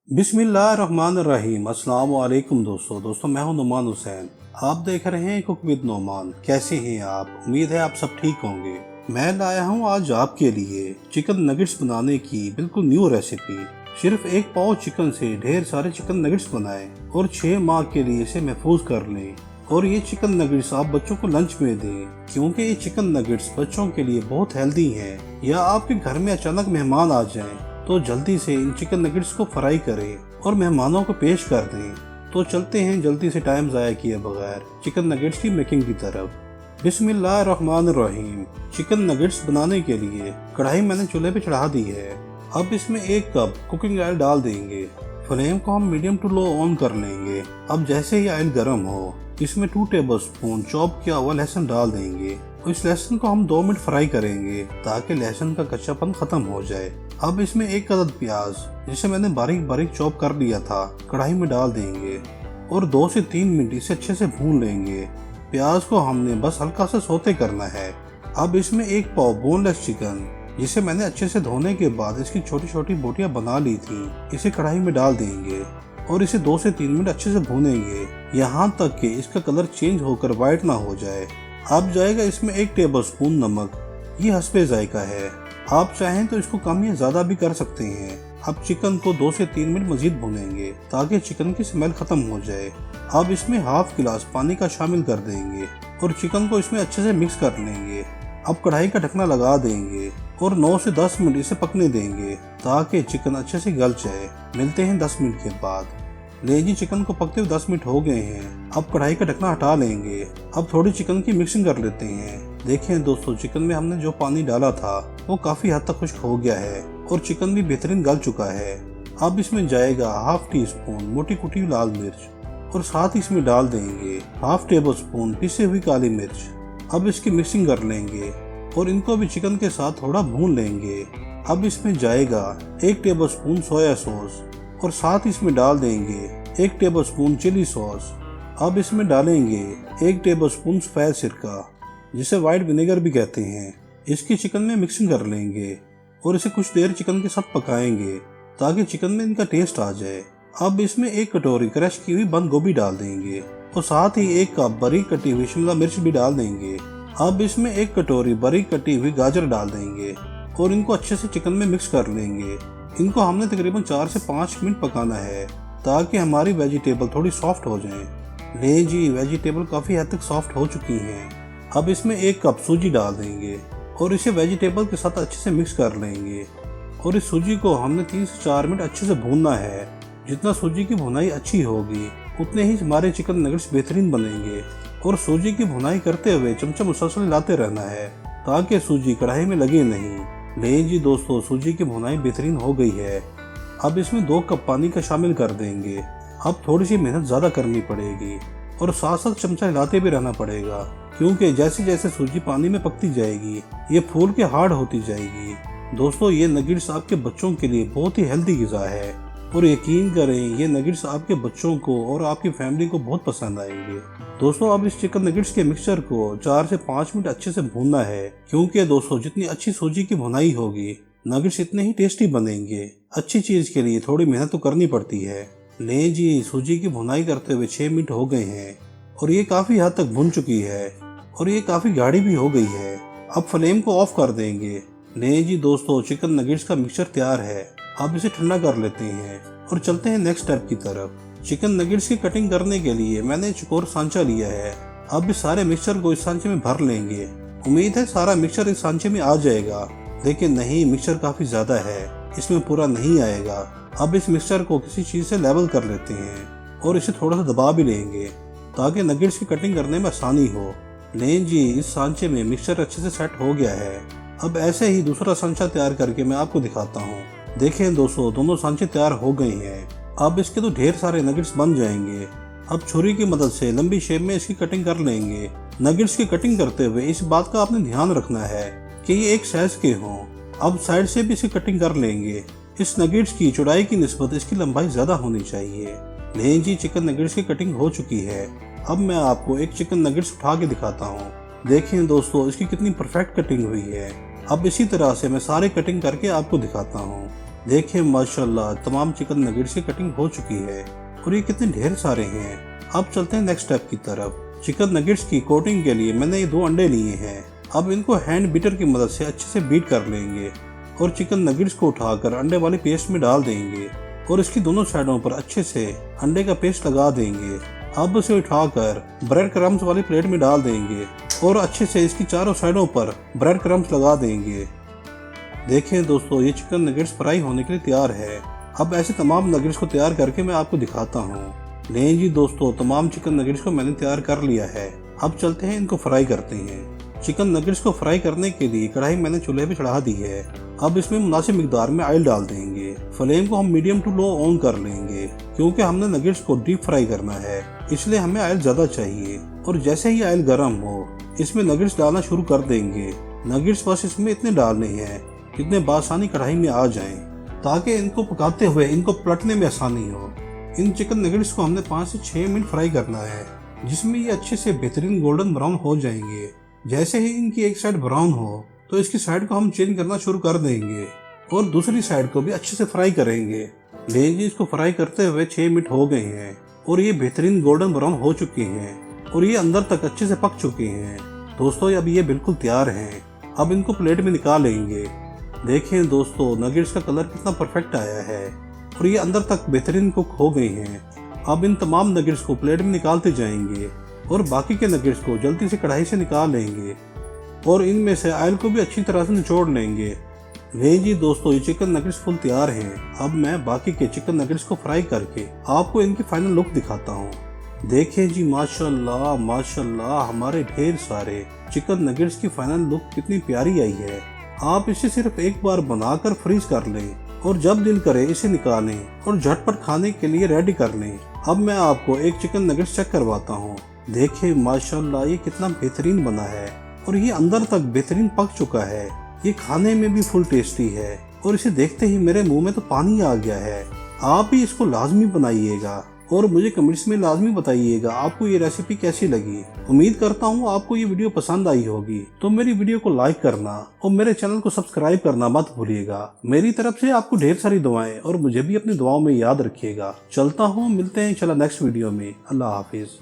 बिस्मिल्लाहिर्रहमानिर्रहीम। अस्सलाम वालेकुम दोस्तों मैं हूं नुमान हुसैन। आप देख रहे हैं कुक विद नोमान। कैसे हैं आप? उम्मीद है आप सब ठीक होंगे। मैं लाया हूं आज आपके लिए चिकन नगेट्स बनाने की बिल्कुल न्यू रेसिपी। सिर्फ एक पाव चिकन से ढेर सारे चिकन नगेट्स बनाएं और 6 माह के लिए इसे महफूज कर लें। और ये चिकन नगेट्स आप बच्चों को लंच में दें, क्योंकि ये चिकन नगेट्स बच्चों के लिए बहुत हेल्दी हैं। या आपके घर में अचानक मेहमान आ जाएं तो जल्दी से इन चिकन नगेट्स को फ्राई करें और मेहमानों को पेश कर दें। तो चलते हैं जल्दी से टाइम ज़ाया किए बगैर चिकन नगेट्स की मेकिंग की तरफ। बिस्मिल्लाहिर्रहमानिर्रहीम। चिकन नगेट्स बनाने के लिए कढ़ाई मैंने चूल्हे पे चढ़ा दी है। अब इसमें 1 कप कुकिंग ऑयल डाल देंगे। फ्लेम को हम मीडियम टू लो ऑन कर लेंगे। अब जैसे ही ऑयल गर्म हो, इसमें 2 टेबलस्पून चॉप किया हुआ लहसुन डाल देंगे। इस लहसुन को हम 2 मिनट फ्राई करेंगे ताकि लहसुन का कच्चापन खत्म हो जाए। अब इसमें 1 अदद प्याज, जिसे मैंने बारीक बारीक चॉप कर लिया था, कढ़ाई में डाल देंगे और 2 से 3 मिनट इसे अच्छे से भून लेंगे। प्याज को हमने बस हल्का सा सौते करना है। अब इसमें 1 पाव बोनलेस चिकन, जिसे मैंने अच्छे से धोने के बाद इसकी छोटी छोटी बोटियां बना ली थी, इसे कढ़ाई में डाल देंगे और इसे 2 से 3 मिनट अच्छे से भूनेंगे, यहाँ तक कि इसका कलर चेंज होकर व्हाइट ना हो जाए। अब जाएगा इसमें 1 टेबलस्पून नमक। ये हस्बे जायका है, आप चाहें तो इसको कम या ज्यादा भी कर सकते हैं। अब चिकन को 2 से 3 मिनट मजीद भूनेंगे ताकि चिकन की स्मेल खत्म हो जाए। अब इसमें हाफ गिलास पानी का शामिल कर देंगे और चिकन को इसमें अच्छे से मिक्स कर लेंगे। अब कढ़ाई का ढकना लगा देंगे और 9 से 10 मिनट इसे पकने देंगे ताकि चिकन अच्छे से गल जाए। मिलते हैं 10 मिनट के बाद। ले जी, चिकन को पकते हुए 10 मिनट हो गए हैं। अब कढ़ाई का ढकना हटा लेंगे। अब थोड़ी चिकन की मिक्सिंग कर लेते हैं। देखें दोस्तों, चिकन में हमने जो पानी डाला था वो काफी हद तक खुश्क हो गया है और चिकन भी बेहतरीन गल चुका है। अब इसमें जाएगा हाफ टी स्पून मोटी कुटी लाल मिर्च और साथ ही इसमें डाल देंगे हाफ टेबल स्पून पिसी हुई काली मिर्च। अब इसकी मिक्सिंग कर लेंगे और इनको भी चिकन के साथ थोड़ा भून लेंगे। अब इसमें जाएगा 1 टेबल स्पून सोया सॉस और साथ इसमें डाल देंगे 1 टेबल स्पून चिली सॉस। अब इसमें डालेंगे 1 टेबल स्पून सफेद सिरका, जिसे व्हाइट विनेगर भी कहते हैं। इसकी चिकन में मिक्सिंग कर लेंगे और इसे कुछ देर चिकन के साथ पकाएंगे ताकि चिकन में इनका टेस्ट आ जाए। अब इसमें 1 कटोरी क्रश की हुई बंद गोभी डाल देंगे और साथ ही 1 कप बारीक कटी हुई शिमला मिर्च भी डाल देंगे। अब इसमें 1 कटोरी बारीक कटी हुई गाजर डाल देंगे और इनको अच्छे से चिकन में मिक्स कर लेंगे। इनको हमने तकरीबन 4 से 5 मिनट पकाना है ताकि हमारी वेजिटेबल थोड़ी सॉफ्ट हो जाए। ले जी, वेजिटेबल काफी हद तक सॉफ्ट हो चुकी हैं। अब इसमें 1 कप सूजी डाल देंगे और इसे वेजिटेबल के साथ अच्छे से मिक्स कर लेंगे और इस सूजी को हमने 3 से 4 मिनट अच्छे से भूनना है। जितना सूजी की भुनाई अच्छी होगी उतने ही हमारे चिकन नगेट्स बेहतरीन बनेंगे। और सूजी की भुनाई करते हुए चमचा मुसलसल हिलाते रहना है ताकि सूजी कढ़ाई में लगे नहीं। ले जी दोस्तों, सूजी की भुनाई बेहतरीन हो गई है। अब इसमें 2 कप पानी का शामिल कर देंगे। अब थोड़ी सी मेहनत ज्यादा करनी पड़ेगी और साथ साथ चमचा हिलाते भी रहना पड़ेगा, क्योंकि जैसे जैसे सूजी पानी में पकती जाएगी ये फूल के हार्ड होती जाएगी। दोस्तों, ये नगेट्स आपके बच्चों के लिए बहुत ही हेल्दी ग़िज़ा है और यकीन करें ये नगेट्स आपके बच्चों को और आपकी फैमिली को बहुत पसंद आएंगे। दोस्तों, अब इस चिकन नगेट्स के मिक्सचर को 4 से 5 मिनट अच्छे से भूनना है, क्योंकि दोस्तों जितनी अच्छी सूजी की भुनाई होगी नगेट्स इतने ही टेस्टी बनेंगे। अच्छी चीज के लिए थोड़ी मेहनत तो करनी पड़ती है। ले जी, सूजी की भुनाई करते हुए 6 मिनट हो गए हैं और ये काफी हद तक भुन चुकी है और ये काफी गाढ़ी भी हो गई है। अब फ्लेम को ऑफ कर देंगे। ले जी दोस्तों, चिकन नगेट्स का मिक्सचर तैयार है। अब इसे ठंडा कर लेते हैं और चलते हैं नेक्स्ट स्टेप की तरफ। चिकन नगेट्स की कटिंग करने के लिए मैंने चौकोर सांचा लिया है। अब इस सारे मिक्सचर को इस सांचे में भर लेंगे। उम्मीद है सारा मिक्सचर इस सांचे में आ जाएगा, लेकिन नहीं, मिक्सचर काफी ज्यादा है, इसमें पूरा नहीं आएगा। अब इस मिक्सचर को किसी चीज से लेवल कर लेते हैं और इसे थोड़ा सा दबा भी लेंगे ताकि नगेट्स की कटिंग करने में आसानी हो। लें जी, इस सांचे में मिक्सचर अच्छे से सेट हो गया है। अब ऐसे ही दूसरा सांचा तैयार करके मैं आपको दिखाता हूँ। देखें दोस्तों, दोनों सांचे तैयार हो गए हैं। अब इसके तो ढेर सारे नगेट्स बन जाएंगे। अब छुरी की मदद से लंबी शेप में इसकी कटिंग कर लेंगे। नगेट्स की कटिंग करते हुए इस बात का आपने ध्यान रखना है कि ये एक साइज के हों। अब साइड से भी इसकी कटिंग कर लेंगे। इस नगेट्स की चौड़ाई की निस्बत इसकी लंबाई ज्यादा होनी चाहिए। ले जी, चिकन नगेट्स की कटिंग हो चुकी है। अब मैं आपको एक चिकन नगेट्स उठा के दिखाता हूँ। देखें दोस्तों, इसकी कितनी परफेक्ट कटिंग हुई है। अब इसी तरह से मैं सारे कटिंग करके आपको दिखाता हूँ। देखिए माशाल्लाह तमाम चिकन नगेट्स की कटिंग हो चुकी है और ये कितने ढेर सारे हैं। अब चलते हैं नेक्स्ट स्टेप की तरफ। चिकन नगेट्स की कोटिंग के लिए मैंने ये 2 अंडे लिए हैं। अब इनको हैंड बीटर की मदद से अच्छे से बीट कर लेंगे और चिकन नगेट्स को उठाकर अंडे वाले पेस्ट में डाल देंगे और इसकी दोनों साइडों पर अच्छे से अंडे का पेस्ट लगा देंगे। अब इसे उठाकर ब्रेड क्रम्स वाली प्लेट में डाल देंगे और अच्छे से इसकी चारों साइडों पर ब्रेड क्रम्स लगा देंगे। देखें दोस्तों, ये चिकन नगेट्स फ्राई होने के लिए तैयार है। अब ऐसे तमाम नगेट्स को तैयार करके मैं आपको दिखाता हूँ। नहीं जी दोस्तों, तमाम चिकन नगेट्स को मैंने तैयार कर लिया है। अब चलते हैं इनको फ्राई करते हैं। चिकन नगेट्स को फ्राई करने के लिए कढ़ाई मैंने चूल्हे पे चढ़ा दी है। अब इसमें मुनासिब मिकदार में ऑयल डाल देंगे। फ्लेम को हम मीडियम टू लो ऑन कर लेंगे क्योंकि हमने नगेट्स को डीप फ्राई करना है, इसलिए हमें ऑयल ज्यादा चाहिए। और जैसे ही ऑयल गर्म हो इसमें नगेट्स डालना शुरू कर देंगे। नगेट्स बस इसमें इतने डालने हैं जितने बासानी कढ़ाई में आ जाएं, ताकि इनको पकाते हुए इनको पलटने में आसानी हो। इन चिकन नगेट्स को हमने 5 से 6 मिनट फ्राई करना है, जिसमें ये अच्छे से बेहतरीन गोल्डन ब्राउन हो जाएंगे। जैसे ही इनकी एक साइड ब्राउन हो तो इसकी साइड को हम चेंज करना शुरू कर देंगे और दूसरी साइड को भी अच्छे से फ्राई करेंगे। लेकिन इसको फ्राई करते हुए 6 मिनट हो गए हैं और ये बेहतरीन गोल्डन ब्राउन हो चुके हैं और ये अंदर तक अच्छे से पक चुके हैं। दोस्तों अब ये बिल्कुल तैयार हैं। अब इनको प्लेट में निकाल लेंगे। देखें दोस्तों, नगेट्स का कलर कितना परफेक्ट आया है और ये अंदर तक बेहतरीन कुक हो गए हैं। अब इन तमाम नगेट्स को प्लेट में निकालते जाएंगे और बाकी के नगेट्स को जल्दी से कढ़ाई से निकाल लेंगे और इनमें से ऑयल को भी अच्छी तरह से निचोड़ लेंगे। नहीं जी दोस्तों, ये चिकन नगेट्स फुल तैयार हैं। अब मैं बाकी के चिकन नगेट्स को फ्राई करके आपको इनकी फाइनल लुक दिखाता हूँ। देखिए जी माशाल्लाह माशाल्लाह, हमारे ढेर सारे चिकन नगेट्स की फाइनल लुक कितनी प्यारी आई है। आप इसे सिर्फ एक बार बनाकर फ्रीज कर लें और जब दिल करे इसे निकालें और झटपट खाने के लिए रेडी कर लें। अब मैं आपको एक चिकन नगेट्स चेक करवाता हूँ। देखिए माशाल्लाह, ये कितना बेहतरीन बना है और ये अंदर तक बेहतरीन पक चुका है। ये खाने में भी फुल टेस्टी है और इसे देखते ही मेरे मुंह में तो पानी आ गया है। आप भी इसको लाजमी बनाइएगा और मुझे कमेंट्स में लाजमी बताइएगा आपको ये रेसिपी कैसी लगी। उम्मीद करता हूँ आपको ये वीडियो पसंद आई होगी, तो मेरी वीडियो को लाइक करना और मेरे चैनल को सब्सक्राइब करना मत भूलिएगा। मेरी तरफ से आपको ढेर सारी दुआएं और मुझे भी अपनी दुआओं में याद रखिएगा। चलता हूँ, मिलते हैं इंशाल्लाह नेक्स्ट वीडियो में। अल्लाह हाफिज।